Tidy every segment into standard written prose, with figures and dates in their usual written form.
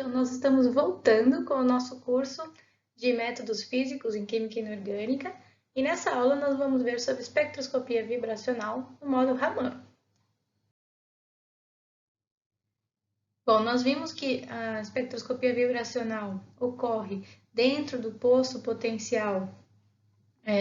Então, nós estamos voltando com o nosso curso de métodos físicos em Química Inorgânica e nessa aula nós vamos ver sobre espectroscopia vibracional no modo Raman. Bom, nós vimos que a espectroscopia vibracional ocorre dentro do poço potencial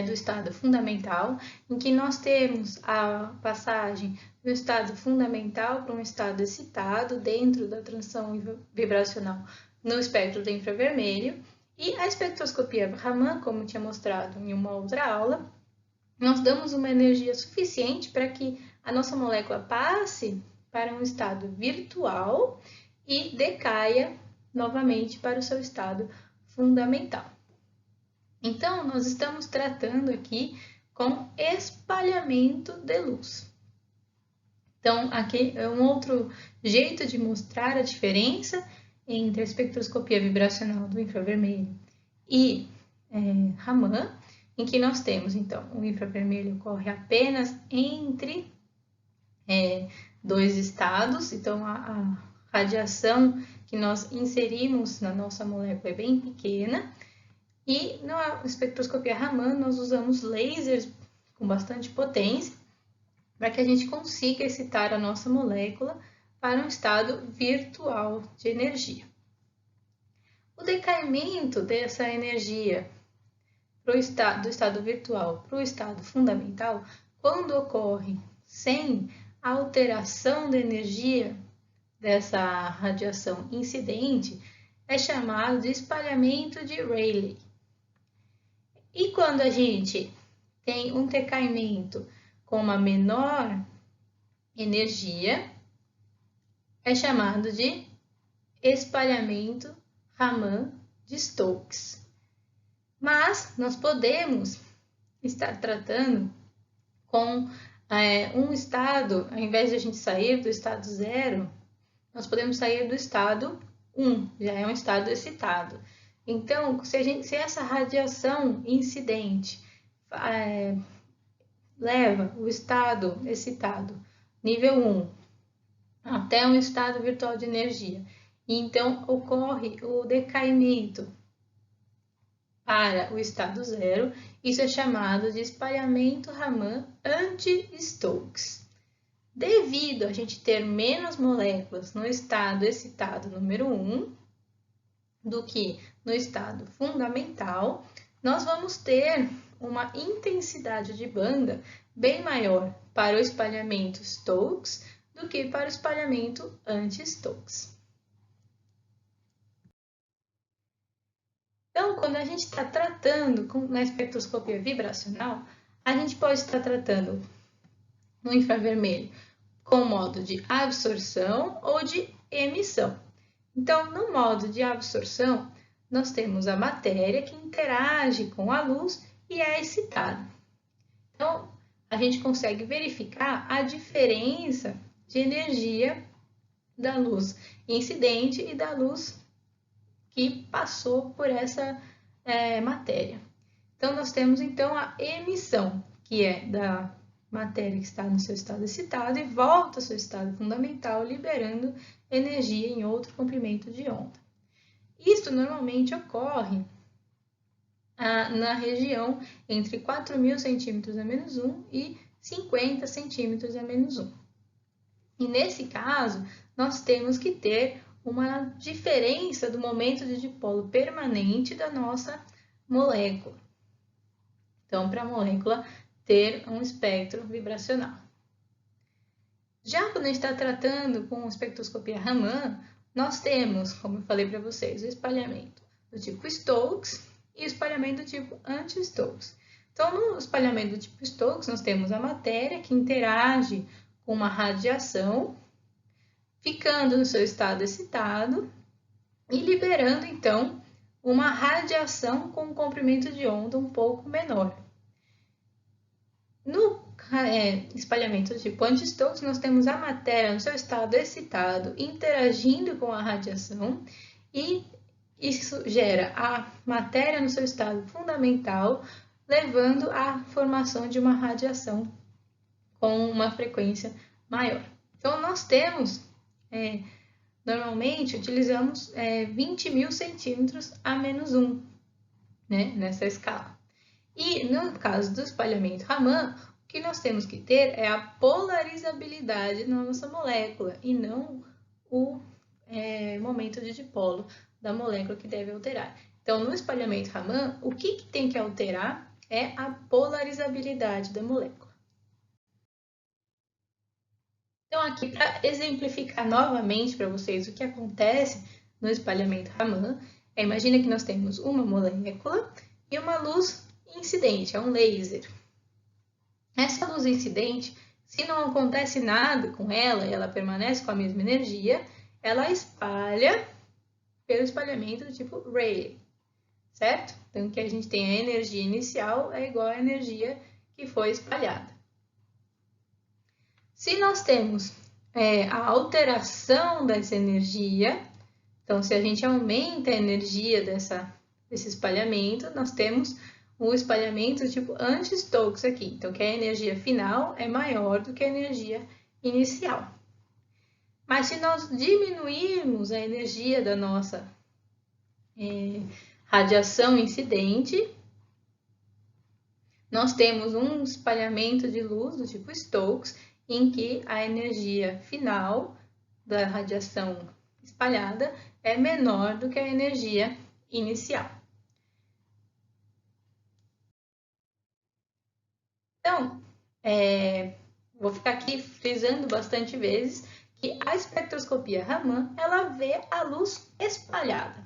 do estado fundamental, em que nós temos a passagem do estado fundamental para um estado excitado dentro da transição vibracional no espectro do infravermelho. E a espectroscopia Raman, como tinha mostrado em uma outra aula, nós damos uma energia suficiente para que a nossa molécula passe para um estado virtual e decaia novamente para o seu estado fundamental. Então, nós estamos tratando aqui com espalhamento de luz. Então, aqui é um outro jeito de mostrar a diferença entre a espectroscopia vibracional do infravermelho e Raman, em que nós temos, então, o infravermelho ocorre apenas entre dois estados, então a radiação que nós inserimos na nossa molécula é bem pequena. E na espectroscopia Raman, nós usamos lasers com bastante potência para que a gente consiga excitar a nossa molécula para um estado virtual de energia. O decaimento dessa energia do estado virtual para o estado fundamental, quando ocorre sem alteração da energia dessa radiação incidente, é chamado de espalhamento de Rayleigh. E quando a gente tem um decaimento com uma menor energia, é chamado de espalhamento Raman de Stokes. Mas nós podemos estar tratando com um estado, ao invés de a gente sair do estado 0, nós podemos sair do estado 1, já é um estado excitado. Então, se essa radiação incidente leva o estado excitado, nível 1, até um estado virtual de energia, e então ocorre o decaimento para o estado 0, isso é chamado de espalhamento Raman anti-Stokes. Devido a gente ter menos moléculas no estado excitado número 1 do que no estado fundamental, nós vamos ter uma intensidade de banda bem maior para o espalhamento Stokes do que para o espalhamento anti-Stokes. Então, quando a gente está tratando na espectroscopia vibracional, a gente pode estar tratando no infravermelho com modo de absorção ou de emissão. Então, no modo de absorção, nós temos a matéria que interage com a luz e é excitada. Então, a gente consegue verificar a diferença de energia da luz incidente e da luz que passou por essa matéria. Então, nós temos então a emissão, que é da matéria que está no seu estado excitado e volta ao seu estado fundamental, liberando energia em outro comprimento de onda. Isso normalmente ocorre na região entre 4.000 centímetros a menos 1 e 50 centímetros a menos 1. E nesse caso, nós temos que ter uma diferença do momento de dipolo permanente da nossa molécula. Então, para a molécula ter um espectro vibracional. Já quando a gente está tratando com espectroscopia Raman, nós temos, como eu falei para vocês, o espalhamento do tipo Stokes e o espalhamento do tipo anti-Stokes. Então, no espalhamento do tipo Stokes, nós temos a matéria que interage com uma radiação, ficando no seu estado excitado e liberando, então, uma radiação com um comprimento de onda um pouco menor. No espalhamento do tipo anti-Stokes, nós temos a matéria no seu estado excitado, interagindo com a radiação, e isso gera a matéria no seu estado fundamental, levando à formação de uma radiação com uma frequência maior. Então, nós temos Normalmente, utilizamos 20.000 centímetros a menos 1, né, nessa escala. E no caso do espalhamento Raman, o que nós temos que ter é a polarizabilidade na nossa molécula e não o momento de dipolo da molécula que deve alterar. Então, no espalhamento Raman, o que tem que alterar é a polarizabilidade da molécula. Então, aqui, para exemplificar novamente para vocês o que acontece no espalhamento Raman, imagina que nós temos uma molécula e uma luz incidente, é um laser. Essa luz incidente, se não acontece nada com ela, ela permanece com a mesma energia, ela espalha pelo espalhamento do tipo Rayleigh, certo? Então, que a gente tem a energia inicial é igual à energia que foi espalhada. Se nós temos a alteração dessa energia, então se a gente aumenta a energia desse espalhamento, nós temos um espalhamento tipo anti-Stokes aqui. Então, que a energia final é maior do que a energia inicial. Mas se nós diminuirmos a energia da nossa radiação incidente, nós temos um espalhamento de luz do tipo Stokes, em que a energia final da radiação espalhada é menor do que a energia inicial. Então, vou ficar aqui frisando bastante vezes que a espectroscopia Raman, ela vê a luz espalhada.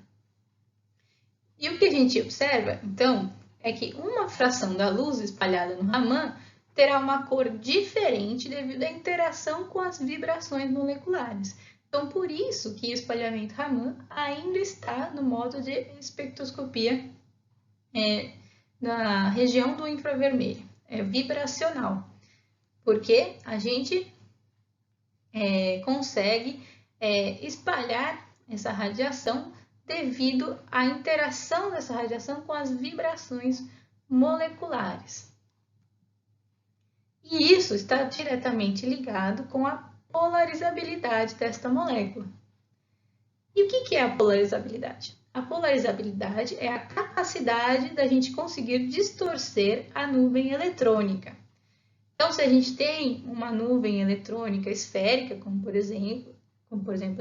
E o que a gente observa, então, é que uma fração da luz espalhada no Raman terá uma cor diferente devido à interação com as vibrações moleculares. Então, por isso que o espalhamento Raman ainda está no modo de espectroscopia na região do infravermelho, é vibracional, porque a gente consegue espalhar essa radiação devido à interação dessa radiação com as vibrações moleculares. E isso está diretamente ligado com a polarizabilidade desta molécula. E o que é a polarizabilidade? A polarizabilidade é a capacidade da gente conseguir distorcer a nuvem eletrônica. Então, se a gente tem uma nuvem eletrônica esférica, como por exemplo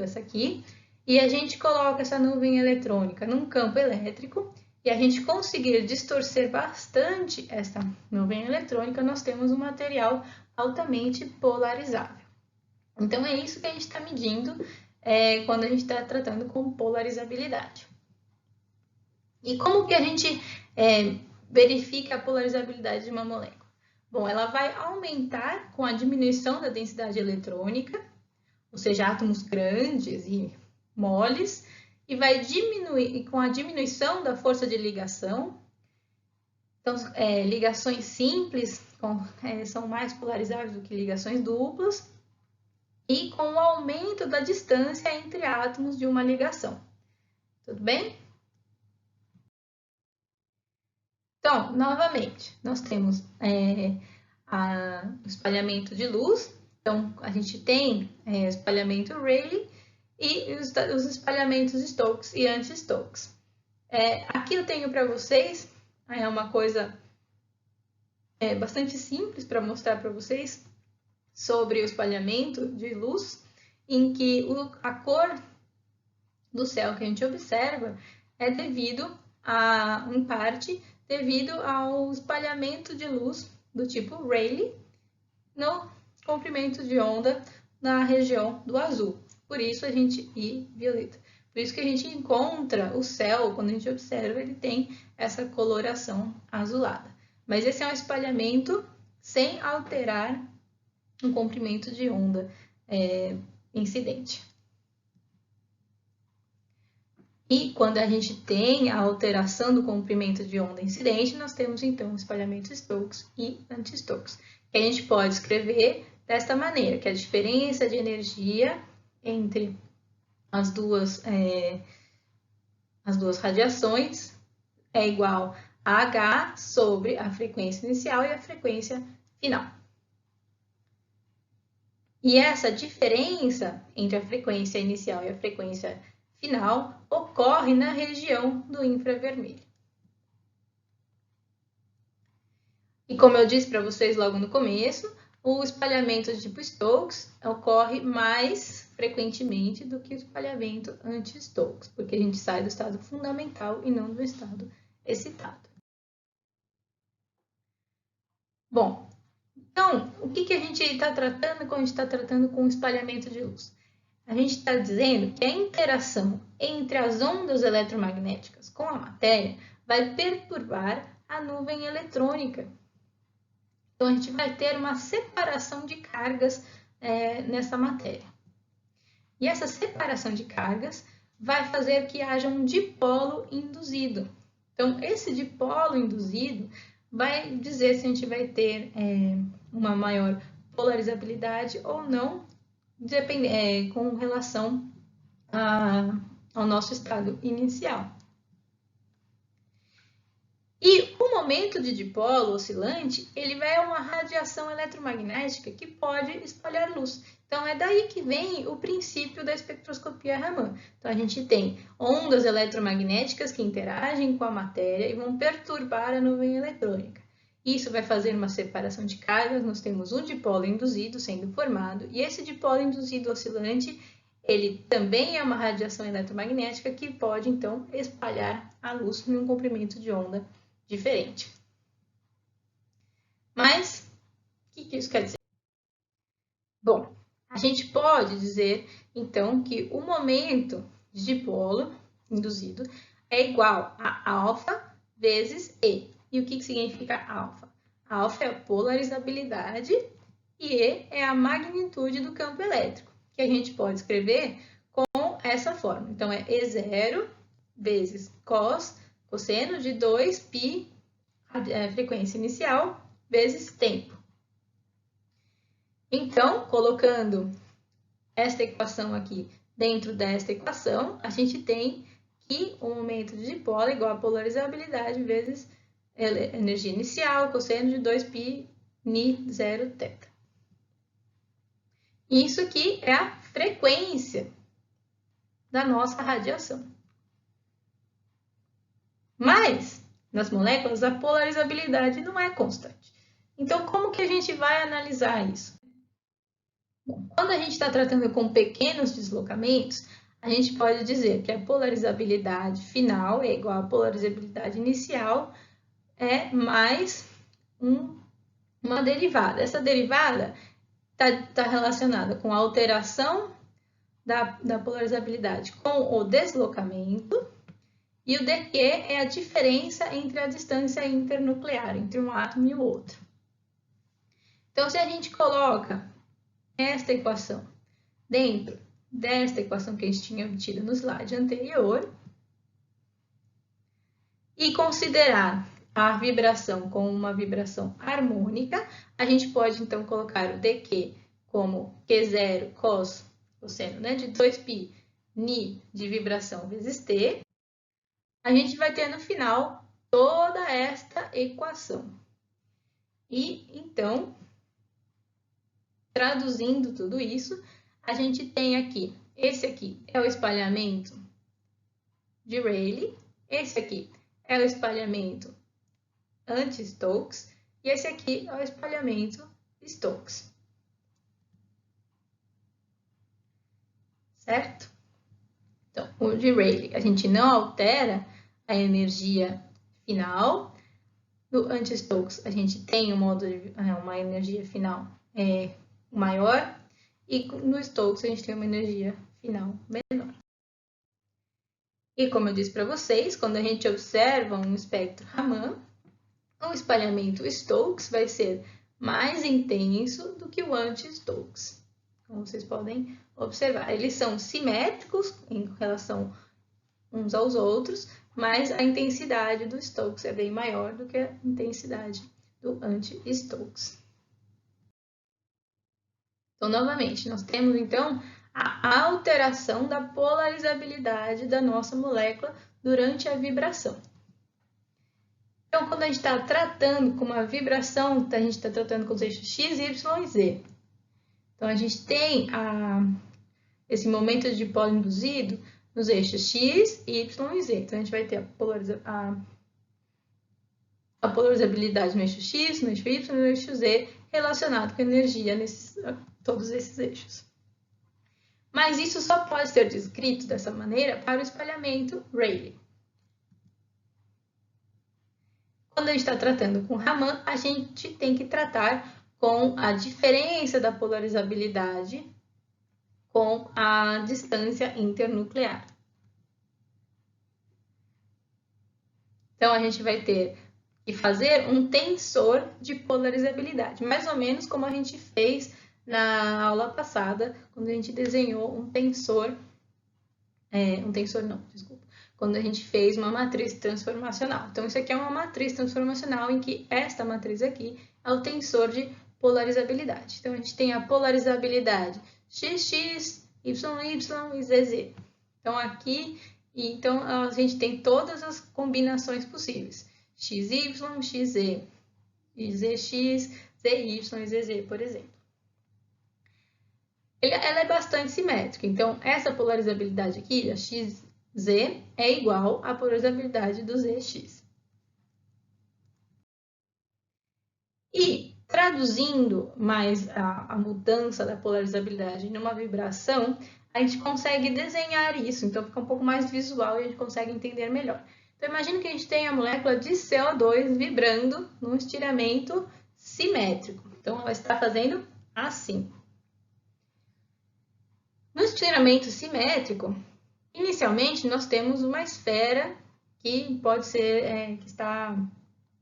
essa aqui, e a gente coloca essa nuvem eletrônica num campo elétrico, e a gente conseguir distorcer bastante essa nuvem eletrônica, nós temos um material altamente polarizável. Então, é isso que a gente está medindo quando a gente está tratando com polarizabilidade. E como que a gente verifica a polarizabilidade de uma molécula? Bom, ela vai aumentar com a diminuição da densidade eletrônica, ou seja, átomos grandes e moles, e vai diminuir com a diminuição da força de ligação. Então, ligações simples são mais polarizáveis do que ligações duplas, e com o aumento da distância entre átomos de uma ligação. Tudo bem? Então, novamente, nós temos o espalhamento de luz. Então, a gente tem espalhamento Rayleigh e os espalhamentos Stokes e anti-Stokes. Aqui eu tenho para vocês uma coisa bastante simples para mostrar para vocês sobre o espalhamento de luz, em que a cor do céu que a gente observa é em parte, devido ao espalhamento de luz do tipo Rayleigh no comprimento de onda na região do azul. E violeta. Por isso que a gente encontra o céu, quando a gente observa, ele tem essa coloração azulada. Mas esse é um espalhamento sem alterar o comprimento de onda incidente. E quando a gente tem a alteração do comprimento de onda incidente, nós temos então o espalhamento Stokes e anti-Stokes, que a gente pode escrever desta maneira, que a diferença de energia entre as duas radiações é igual a H sobre a frequência inicial e a frequência final. E essa diferença entre a frequência inicial e a frequência final ocorre na região do infravermelho. E como eu disse para vocês logo no começo, o espalhamento de tipo Stokes ocorre mais frequentemente do que o espalhamento anti-Stokes, porque a gente sai do estado fundamental e não do estado excitado. Bom, então, o que a gente está tratando quando a gente está tratando com o espalhamento de luz? A gente está dizendo que a interação entre as ondas eletromagnéticas com a matéria vai perturbar a nuvem eletrônica. Então, a gente vai ter uma separação de cargas nessa matéria. E essa separação de cargas vai fazer que haja um dipolo induzido. Então, esse dipolo induzido vai dizer se a gente vai ter uma maior polarizabilidade ou não, com relação ao nosso estado inicial. E o momento de dipolo oscilante, ele é uma radiação eletromagnética que pode espalhar luz. Então, é daí que vem o princípio da espectroscopia Raman. Então, a gente tem ondas eletromagnéticas que interagem com a matéria e vão perturbar a nuvem eletrônica. Isso vai fazer uma separação de cargas, nós temos um dipolo induzido sendo formado, e esse dipolo induzido oscilante, ele também é uma radiação eletromagnética que pode, então, espalhar a luz em um comprimento de onda diferente. Mas, o que isso quer dizer? Bom, a gente pode dizer, então, que o momento de dipolo induzido é igual a alfa vezes E. E o que significa alfa? Alfa é a polarizabilidade e E é a magnitude do campo elétrico, que a gente pode escrever com essa forma. Então, é E0 vezes cosseno de 2π, a frequência inicial, vezes tempo. Então, colocando esta equação aqui dentro desta equação, a gente tem que o momento de dipolo é igual a polarizabilidade vezes energia inicial, cosseno de 2π ni 0 θ. Isso aqui é a frequência da nossa radiação. Mas, nas moléculas, a polarizabilidade não é constante. Então, como que a gente vai analisar isso? Bom, quando a gente está tratando com pequenos deslocamentos, a gente pode dizer que a polarizabilidade final é igual à polarizabilidade inicial mais uma derivada. Essa derivada está relacionada com a alteração da polarizabilidade com o deslocamento, e o dq é a diferença entre a distância internuclear, entre um átomo e o outro. Então, se a gente coloca esta equação dentro desta equação que a gente tinha obtido no slide anterior e considerar a vibração como uma vibração harmônica, a gente pode, então, colocar o dq como Q0 cosseno de 2π ni de vibração vezes t. A gente vai ter no final toda esta equação. E, então, traduzindo tudo isso, a gente tem aqui, esse aqui é o espalhamento de Rayleigh, esse aqui é o espalhamento anti-Stokes e esse aqui é o espalhamento Stokes. Certo? Então, o de Rayleigh, a gente não altera a energia final. No anti-Stokes, a gente tem uma energia final maior, e no Stokes a gente tem uma energia final menor. E como eu disse para vocês, quando a gente observa um espectro Raman, o espalhamento Stokes vai ser mais intenso do que o anti-Stokes. Como vocês podem observar, eles são simétricos em relação uns aos outros, mas a intensidade do Stokes é bem maior do que a intensidade do anti-Stokes. Então, novamente, nós temos, então, a alteração da polarizabilidade da nossa molécula durante a vibração. Então, quando a gente está tratando com uma vibração, a gente está tratando com os eixos x, y e z. Então, a gente tem esse momento de polo induzido nos eixos X, Y e Z. Então, a gente vai ter a polarizabilidade no eixo X, no eixo Y e no eixo Z, relacionado com a energia nesses todos esses eixos. Mas isso só pode ser descrito dessa maneira para o espalhamento Rayleigh. Quando a gente está tratando com Raman, a gente tem que tratar com a diferença da polarizabilidade com a distância internuclear. Então, a gente vai ter que fazer um tensor de polarizabilidade, mais ou menos como a gente fez na aula passada, quando a gente desenhou quando a gente fez uma matriz transformacional. Então, isso aqui é uma matriz transformacional em que esta matriz aqui é o tensor de polarizabilidade. Então, a gente tem a polarizabilidade XX, YY e ZZ. Então, aqui, a gente tem todas as combinações possíveis. XY, XZ, e ZX, ZY e ZZ, por exemplo. Ela é bastante simétrica, então essa polarizabilidade aqui, a XZ, é igual à polarizabilidade do ZX. E traduzindo mais a mudança da polarizabilidade numa vibração, a gente consegue desenhar isso, então fica um pouco mais visual e a gente consegue entender melhor. Então, imagine que a gente tem a molécula de CO2 vibrando num estiramento simétrico. Então, ela está fazendo assim. No estiramento simétrico, inicialmente nós temos uma esfera que pode ser, que está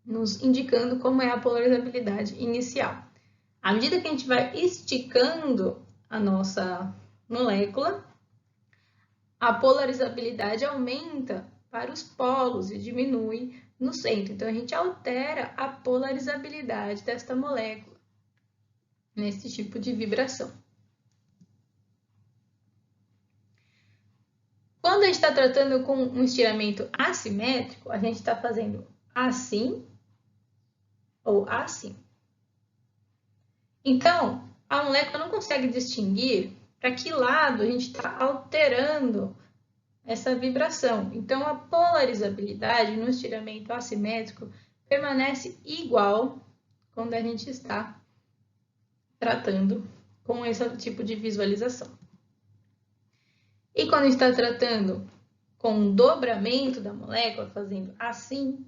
nos indicando como é a polarizabilidade inicial. À medida que a gente vai esticando a nossa molécula, a polarizabilidade aumenta para os polos e diminui no centro. Então, a gente altera a polarizabilidade desta molécula nesse tipo de vibração. Quando a gente está tratando com um estiramento assimétrico, a gente está fazendo assim ou assim. Então, a molécula não consegue distinguir para que lado a gente está alterando essa vibração. Então, a polarizabilidade no estiramento assimétrico permanece igual quando a gente está tratando com esse tipo de visualização. E quando a gente está tratando com um dobramento da molécula, fazendo assim,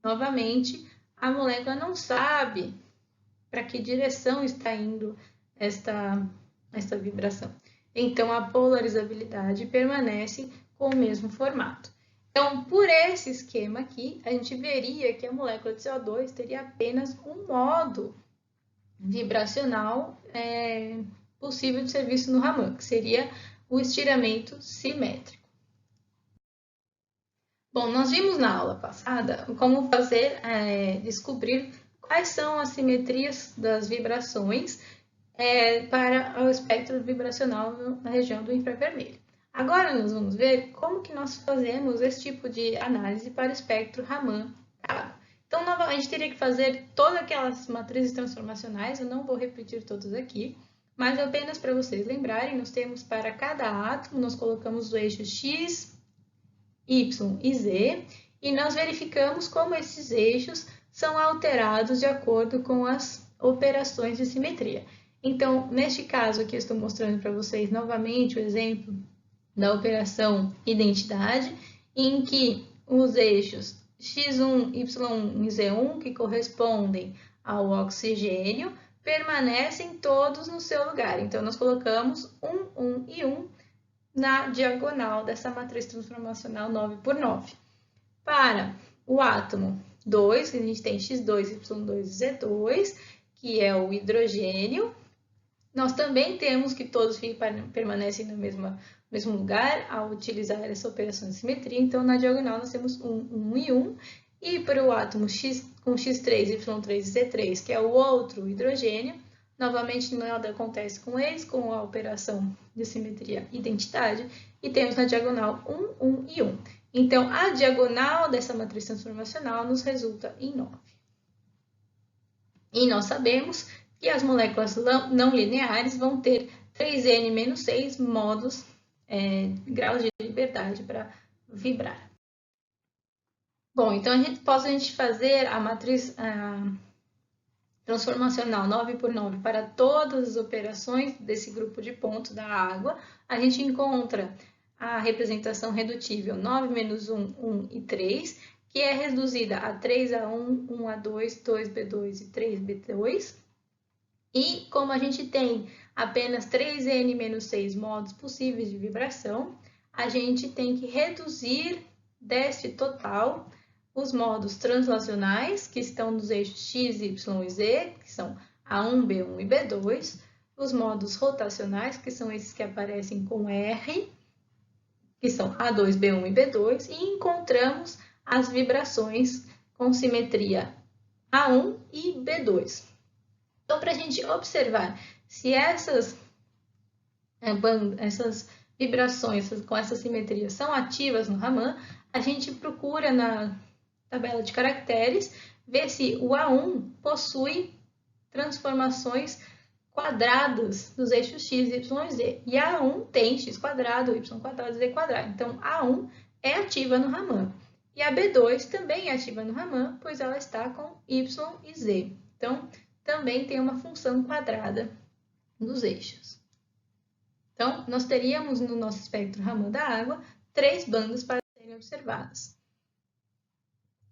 novamente, a molécula não sabe para que direção está indo esta vibração. Então, a polarizabilidade permanece com o mesmo formato. Então, por esse esquema aqui, a gente veria que a molécula de CO2 teria apenas um modo vibracional possível de ser visto no Raman, que seria o estiramento simétrico. Bom, nós vimos na aula passada como descobrir quais são as simetrias das vibrações para o espectro vibracional na região do infravermelho. Agora nós vamos ver como que nós fazemos esse tipo de análise para o espectro Raman. Então, novamente, a gente teria que fazer todas aquelas matrizes transformacionais, eu não vou repetir todas aqui, mas apenas para vocês lembrarem, nós temos para cada átomo, nós colocamos o eixo X, Y e Z, e nós verificamos como esses eixos são alterados de acordo com as operações de simetria. Então, neste caso aqui, eu estou mostrando para vocês novamente o exemplo da operação identidade, em que os eixos X1, Y1 e Z1, que correspondem ao oxigênio, permanecem todos no seu lugar. Então, nós colocamos 1, 1 e 1 na diagonal dessa matriz transformacional 9 por 9. Para o átomo 2, que a gente tem X2, Y2 e Z2, que é o hidrogênio, nós também temos que todos permanecem no mesmo lugar ao utilizar essa operação de simetria. Então, na diagonal, nós temos 1, 1 e 1. E para o átomo X, com X3, Y3 e Z3, que é o outro hidrogênio, novamente nada acontece com eles, com a operação de simetria identidade, e temos na diagonal 1, 1 e 1. Então, a diagonal dessa matriz transformacional nos resulta em 9. E nós sabemos E as moléculas não lineares vão ter 3n menos 6 modos, graus de liberdade para vibrar. Bom, então a gente fazer a matriz transformacional 9 por 9 para todas as operações desse grupo de pontos da água, a gente encontra a representação redutível 9 menos 1, 1 e 3, que é reduzida a 3A1, 1A2, 2B2 e 3B2. E como a gente tem apenas 3n menos 6 modos possíveis de vibração, a gente tem que reduzir deste total os modos translacionais, que estão nos eixos x, y e z, que são A1, B1 e B2, os modos rotacionais, que são esses que aparecem com R, que são A2, B1 e B2, e encontramos as vibrações com simetria A1 e B2. Então, para a gente observar se essas vibrações com essa simetria são ativas no Raman, a gente procura na tabela de caracteres ver se o A1 possui transformações quadradas dos eixos x, y e z. E A1 tem x quadrado, y quadrado e z quadrado. Então, A1 é ativa no Raman. E a B2 também é ativa no Raman, pois ela está com y e z. Então, também tem uma função quadrada nos eixos. Então, nós teríamos no nosso espectro Raman da água 3 bandas para serem observadas.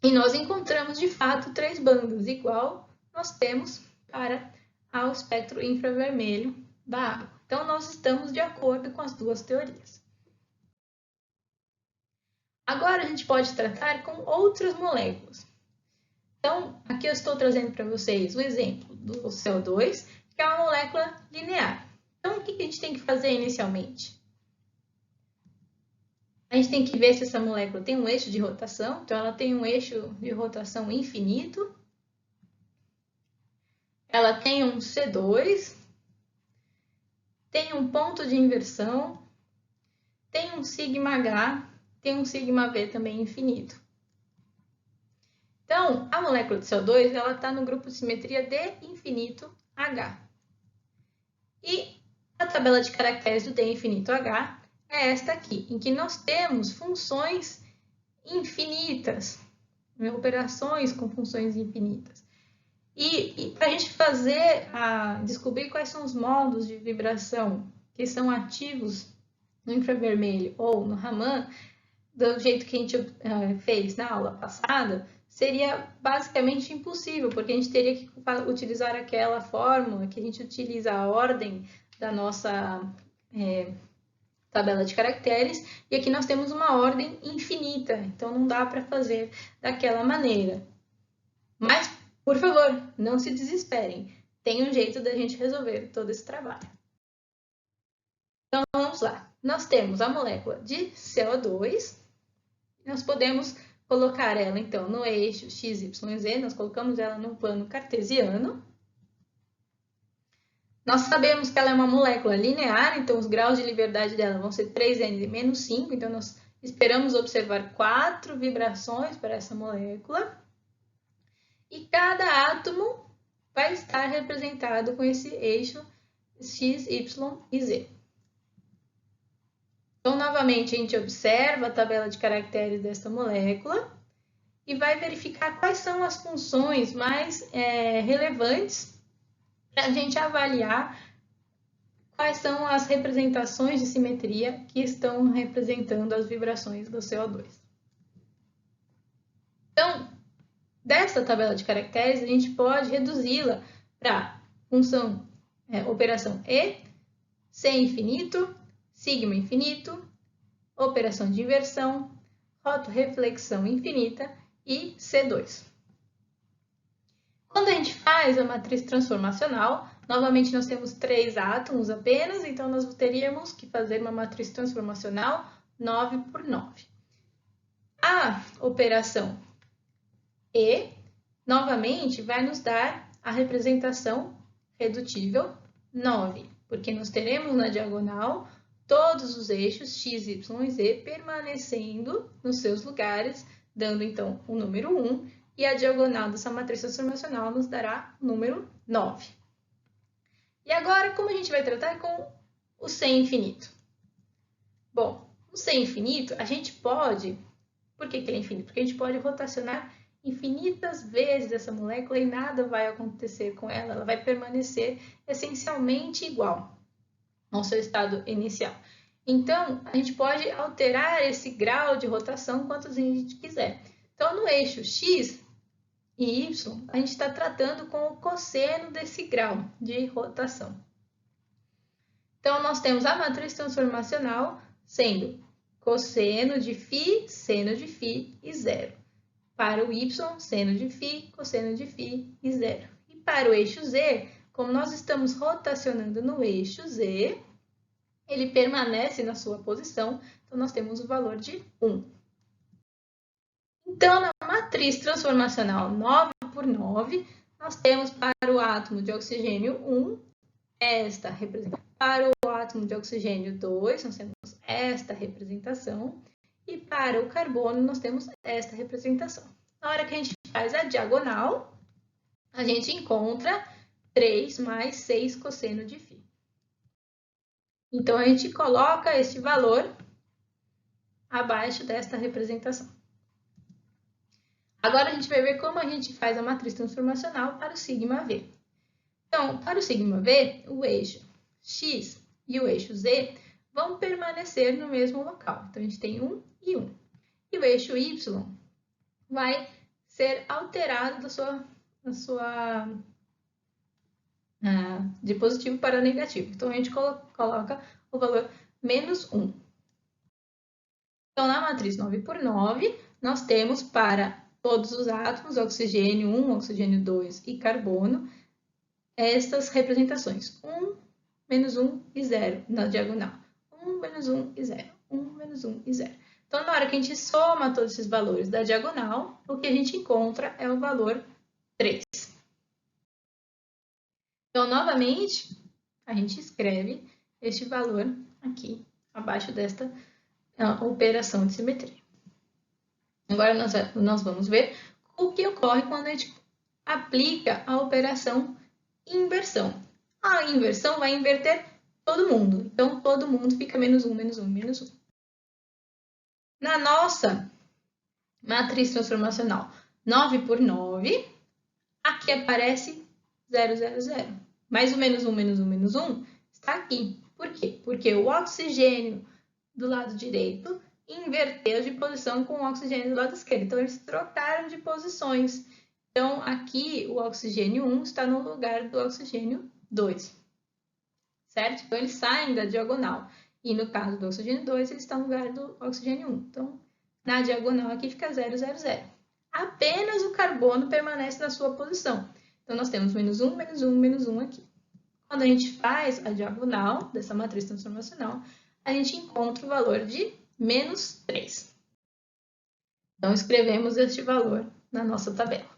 E nós encontramos, de fato, 3 bandas, igual nós temos para o espectro infravermelho da água. Então, nós estamos de acordo com as duas teorias. Agora, a gente pode tratar com outras moléculas. Então, aqui eu estou trazendo para vocês o exemplo do CO2, que é uma molécula linear. Então, o que a gente tem que fazer inicialmente? A gente tem que ver se essa molécula tem um eixo de rotação. Então, ela tem um eixo de rotação infinito. Ela tem um C2. Tem um ponto de inversão. Tem um σH. Tem um σV também infinito. Então, a molécula de CO2 ela está no grupo de simetria D infinito H. E a tabela de caracteres do D infinito H é esta aqui, em que nós temos funções infinitas, operações com funções infinitas. E para a gente descobrir quais são os modos de vibração que são ativos no infravermelho ou no Raman, do jeito que a gente fez na aula passada, seria basicamente impossível, porque a gente teria que utilizar aquela fórmula que a gente utiliza a ordem da nossa tabela de caracteres, e aqui nós temos uma ordem infinita, então não dá para fazer daquela maneira. Mas, por favor, não se desesperem, tem um jeito da gente resolver todo esse trabalho. Então, vamos lá. Nós temos a molécula de CO2, nós podemos colocar ela, então, no eixo x, y, z, nós colocamos ela no plano cartesiano. Nós sabemos que ela é uma molécula linear, então os graus de liberdade dela vão ser 3n menos 5, então nós esperamos observar 4 vibrações para essa molécula. E cada átomo vai estar representado com esse eixo x, y e z. Então, novamente, a gente observa a tabela de caracteres desta molécula e vai verificar quais são as funções mais relevantes para a gente avaliar quais são as representações de simetria que estão representando as vibrações do CO2. Então, dessa tabela de caracteres, a gente pode reduzi-la para função operação E, C infinito, sigma infinito, operação de inversão, rotoreflexão infinita e C2. Quando a gente faz a matriz transformacional, novamente nós temos 3 átomos apenas, então nós teríamos que fazer uma matriz transformacional 9 por 9. A operação E, novamente, vai nos dar a representação redutível 9, porque nós teremos na diagonal todos os eixos x, y e z permanecendo nos seus lugares, dando então o número 1, e a diagonal dessa matriz transformacional nos dará o número 9. E agora, como a gente vai tratar com o C infinito? Bom, o C infinito, a gente pode... Por que ele é infinito? Porque a gente pode rotacionar infinitas vezes essa molécula e nada vai acontecer com ela. Ela vai permanecer essencialmente igual ao seu estado inicial. Então, a gente pode alterar esse grau de rotação quantas a gente quiser. Então, no eixo X e Y, a gente está tratando com o cosseno desse grau de rotação. Então, nós temos a matriz transformacional sendo cosseno de φ, seno de φ e zero. Para o y, seno de φ, cosseno de φ e zero. E para o eixo z, como nós estamos rotacionando no eixo z, ele permanece na sua posição, então nós temos o valor de 1. Então, na matriz transformacional 9 por 9, nós temos para o átomo de oxigênio 1, esta representação. Para o átomo de oxigênio 2, nós temos esta representação. E para o carbono, nós temos esta representação. Na hora que a gente faz a diagonal, a gente encontra 3 mais 6 cosseno de φ. Então, a gente coloca este valor abaixo desta representação. Agora, a gente vai ver como a gente faz a matriz transformacional para o sigma-V. Então, para o sigma-V, o eixo X e o eixo Z vão permanecer no mesmo local. Então, a gente tem 1 e 1. E o eixo Y vai ser alterado de positivo para negativo. Então, a gente coloca o valor menos 1. Então, na matriz 9 por 9, nós temos para todos os átomos, oxigênio 1, oxigênio 2 e carbono, estas representações, 1, menos 1 e 0 na diagonal. 1, menos 1 e 0. 1, menos 1 e 0. Então, na hora que a gente soma todos esses valores da diagonal, o que a gente encontra é o valor 3. Então, novamente, a gente escreve este valor aqui, abaixo desta operação de simetria. Agora, nós vamos ver o que ocorre quando a gente aplica a operação inversão. A inversão vai inverter todo mundo. Então, todo mundo fica menos 1, menos 1, menos 1. Na nossa matriz transformacional 9 por 9, aqui aparece 0, 0, 0. Mas o menos 1, menos 1, menos 1 está aqui. Por quê? Porque o oxigênio do lado direito inverteu de posição com o oxigênio do lado esquerdo. Então, eles trocaram de posições. Então, aqui o oxigênio 1 está no lugar do oxigênio 2. Certo? Então, eles saem da diagonal. E no caso do oxigênio 2, ele está no lugar do oxigênio 1. Então, na diagonal aqui fica 0, 0, 0. Apenas o carbono permanece na sua posição. Então, nós temos menos 1, menos 1, menos 1 aqui. Quando a gente faz a diagonal dessa matriz transformacional, a gente encontra o valor de menos 3. Então, escrevemos este valor na nossa tabela.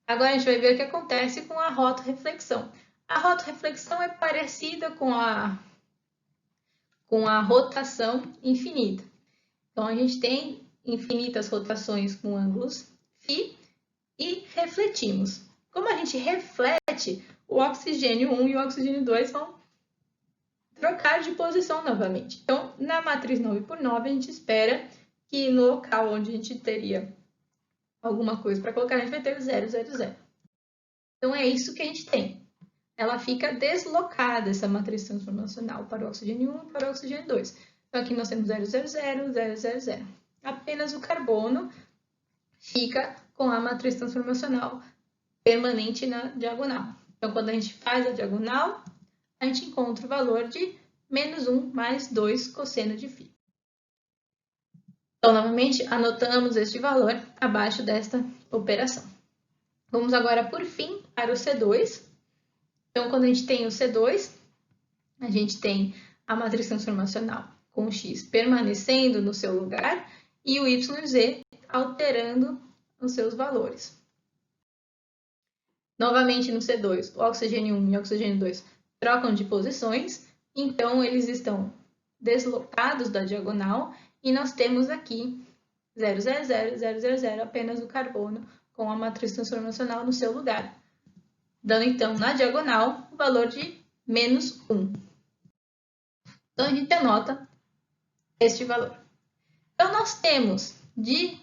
Agora, a gente vai ver o que acontece com a rotoreflexão. A rotoreflexão é parecida com a rotação infinita. Então, a gente tem infinitas rotações com ângulos φ e refletimos. Como a gente reflete, o oxigênio 1 e o oxigênio 2 vão trocar de posição novamente. Então, na matriz 9 por 9, a gente espera que no local onde a gente teria alguma coisa para colocar, a gente vai ter 0, 0, 0. Então, é isso que a gente tem. Ela fica deslocada, essa matriz transformacional, para o oxigênio 1 e para o oxigênio 2. Então, aqui nós temos 0, 0, 0, 0, 0, 0. Apenas o carbono fica com a matriz transformacional permanente na diagonal. Então, quando a gente faz a diagonal, a gente encontra o valor de menos 1 mais 2 cosseno de φ. Então, novamente, anotamos este valor abaixo desta operação. Vamos agora, por fim, para o C2. Então, quando a gente tem o C2, a gente tem a matriz transformacional com o X permanecendo no seu lugar e o Y e o Z alterando os seus valores. Novamente, no C2, o oxigênio 1 e o oxigênio 2 trocam de posições, então eles estão deslocados da diagonal e nós temos aqui 0, 0, 0, 0, 0, 0, apenas o carbono com a matriz transformacional no seu lugar. Dando, então, na diagonal, o valor de menos 1. Então, a gente anota este valor. Então, nós temos de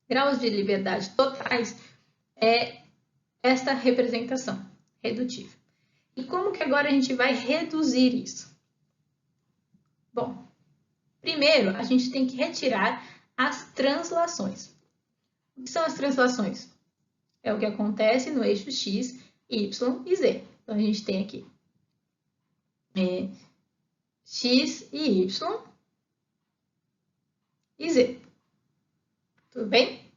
graus de liberdade totais esta representação redutível. E como que agora a gente vai reduzir isso? Bom, primeiro a gente tem que retirar as translações. O que são as translações? É o que acontece no eixo x, y e z. Então, a gente tem aqui x e y e z. Tudo bem?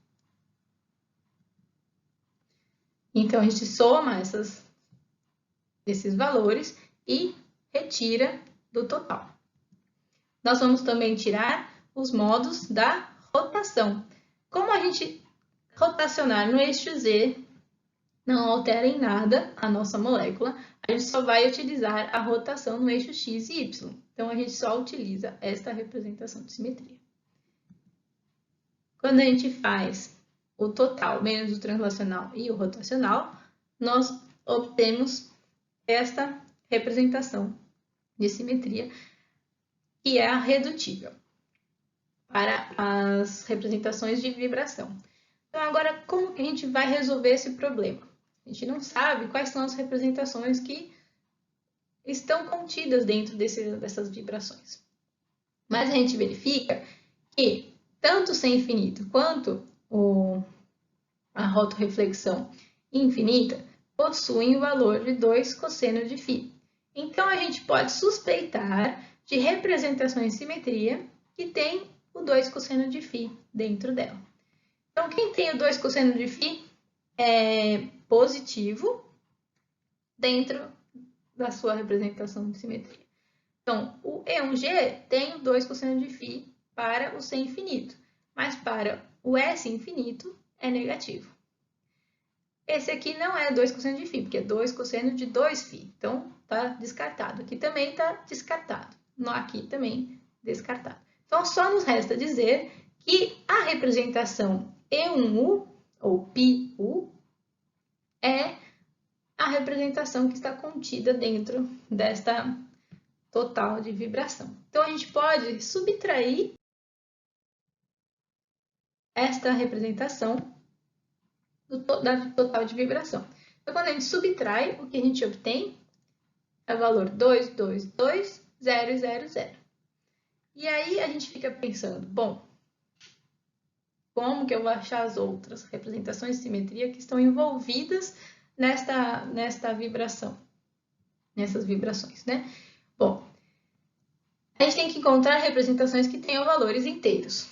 Então, a gente soma esses valores e retira do total. Nós vamos também tirar os modos da rotação. Como a gente rotacionar no eixo Z não altera em nada a nossa molécula, a gente só vai utilizar a rotação no eixo X e Y. Então, a gente só utiliza esta representação de simetria. Quando a gente faz o total menos o translacional e o rotacional, nós obtemos esta representação de simetria, que é a redutível, para as representações de vibração. Então, agora, como que a gente vai resolver esse problema? A gente não sabe quais são as representações que estão contidas dentro dessas vibrações. Mas a gente verifica que tanto o C infinito quanto a rotoreflexão infinita possuem o valor de 2 cosseno de φ. Então, a gente pode suspeitar de representações de simetria que tem o 2 cosseno de φ dentro dela. Então, quem tem o 2 cosseno de φ é positivo dentro da sua representação de simetria. Então, o E1G tem o 2 cosseno de φ para o C infinito, mas para o S infinito é negativo. Esse aqui não é 2 cosseno de φ, porque é 2 cosseno de 2φ. Então, está descartado. Aqui também está descartado. Aqui também descartado. Então, só nos resta dizer que a representação E1U, ou πU, é a representação que está contida dentro desta total de vibração. Então, a gente pode subtrair esta representação da total de vibração. Então, quando a gente subtrai, o que a gente obtém é o valor 2, 2, 2, 0 e 0, 0. E aí a gente fica pensando, bom, como que eu vou achar as outras representações de simetria que estão envolvidas nesta vibração, nessas vibrações, né? Bom, a gente tem que encontrar representações que tenham valores inteiros.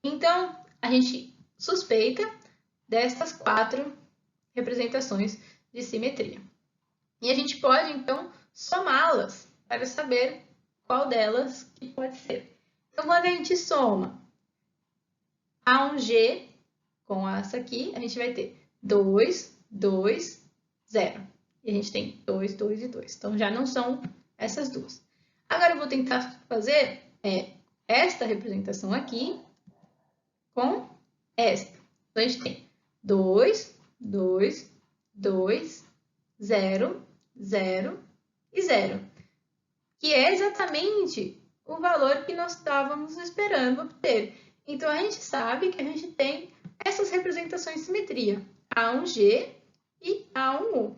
Então, a gente suspeita destas 4 representações de simetria. E a gente pode, então, somá-las para saber qual delas que pode ser. Então, quando a gente soma A1G com essa aqui, a gente vai ter 2, 2, 0. E a gente tem 2, 2 e 2. Então, já não são essas duas. Agora, eu vou tentar fazer esta representação aqui com esta. Então, a gente tem 2, 2, 2, 0, 0 e 0. Que é exatamente o valor que nós estávamos esperando obter. Então, a gente sabe que a gente tem essas representações de simetria, A1G e A1U.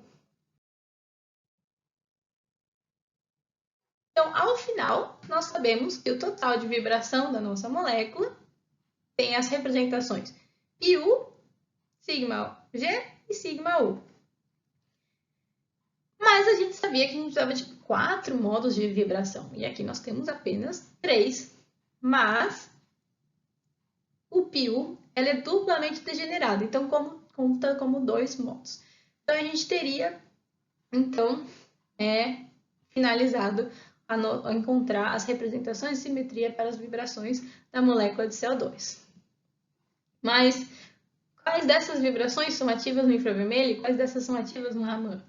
Então, ao final, nós sabemos que o total de vibração da nossa molécula tem as representações πU, sigma G e sigma U. Mas a gente sabia que a gente precisava de 4 modos de vibração. E aqui nós temos apenas 3. Mas o πU ela é duplamente degenerado. Então, conta como 2 modos. Então, a gente teria, então, finalizado a encontrar as representações de simetria para as vibrações da molécula de CO2. Mas quais dessas vibrações são ativas no infravermelho e quais dessas são ativas no Raman?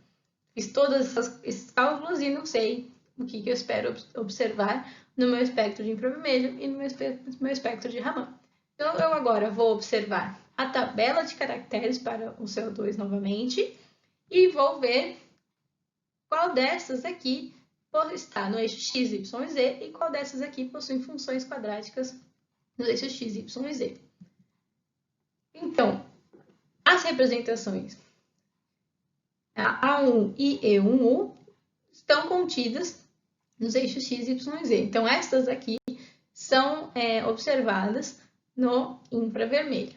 Fiz todos esses cálculos e não sei o que eu espero observar no meu espectro de infravermelho e no meu espectro de Raman. Então, eu agora vou observar a tabela de caracteres para o CO2 novamente e vou ver qual dessas aqui está no eixo x, y e z e qual dessas aqui possui funções quadráticas nos eixos x, y e z. Então, as representações A1 e E1U estão contidas nos eixos x, y e z. Então, estas aqui são observadas no infravermelho.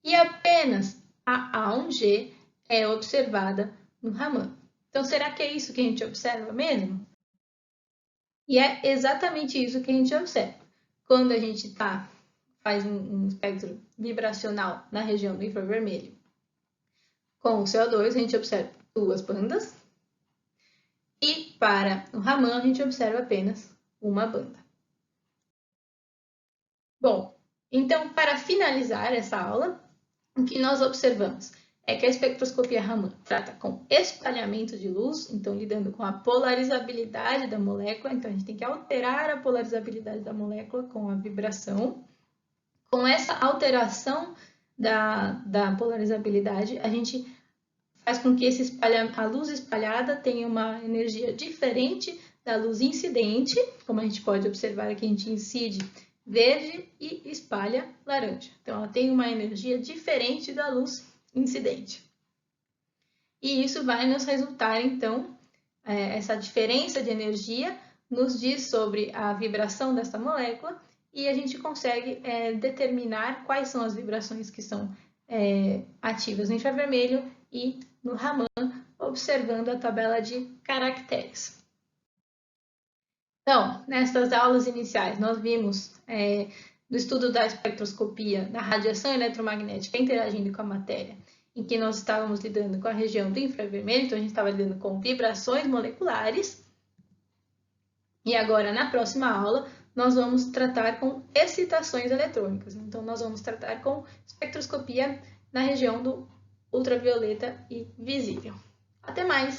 E apenas a A1G é observada no Raman. Então, será que é isso que a gente observa mesmo? E é exatamente isso que a gente observa. Quando a gente faz um espectro vibracional na região do infravermelho com o CO2, a gente observa 2 bandas. E para o Raman, a gente observa apenas uma banda. Bom, então, para finalizar essa aula, o que nós observamos é que a espectroscopia Raman trata com espalhamento de luz, então lidando com a polarizabilidade da molécula, então a gente tem que alterar a polarizabilidade da molécula com a vibração. Com essa alteração da polarizabilidade, a gente faz com que a luz espalhada tenha uma energia diferente da luz incidente, como a gente pode observar aqui, a gente incide verde e espalha laranja. Então, ela tem uma energia diferente da luz incidente. E isso vai nos resultar, então, essa diferença de energia nos diz sobre a vibração dessa molécula e a gente consegue determinar quais são as vibrações que são ativas no infravermelho e no Raman, observando a tabela de caracteres. Então, nessas aulas iniciais, nós vimos do estudo da espectroscopia da radiação eletromagnética interagindo com a matéria, em que nós estávamos lidando com a região do infravermelho, então a gente estava lidando com vibrações moleculares. E agora, na próxima aula, nós vamos tratar com excitações eletrônicas. Então, nós vamos tratar com espectroscopia na região do ultravioleta e visível. Até mais!